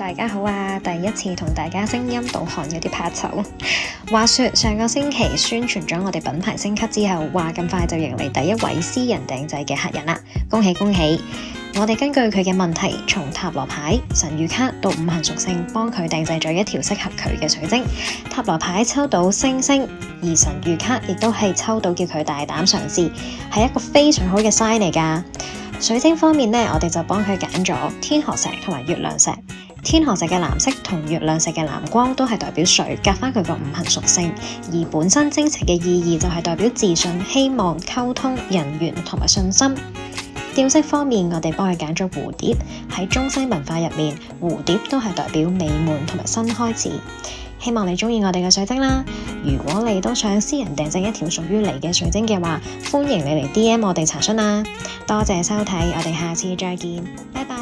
大家好啊！第一次同大家聲音導航有啲怕醜。話說上個星期宣傳咗我哋品牌升級之後，話咁快就迎嚟第一位私人訂製嘅客人啦！恭喜恭喜！我哋根據佢嘅問題，從塔羅牌、神諭卡到五行屬性，幫佢訂製咗一條適合佢嘅水晶。塔羅牌抽到星星，而神諭卡亦都係抽到叫佢大膽嘗試，係一個非常好嘅 sign 嚟㗎。水晶方面呢，我哋就幫佢揀咗天河石同埋月亮石。天河石嘅藍色同月亮石嘅藍光都係代表水，夾翻佢個五行屬性。而本身晶石嘅意義就係代表自信、希望、溝通、人緣同埋信心。吊飾方面，我哋幫佢揀咗蝴蝶。喺中西文化入面，蝴蝶都係代表美滿同埋新開始。希望你中意我哋嘅水晶啦！如果你都想私人訂製一條屬於你嘅水晶嘅話，歡迎你嚟 DM 我哋查詢啦！多謝收睇，我哋下次再見，拜拜。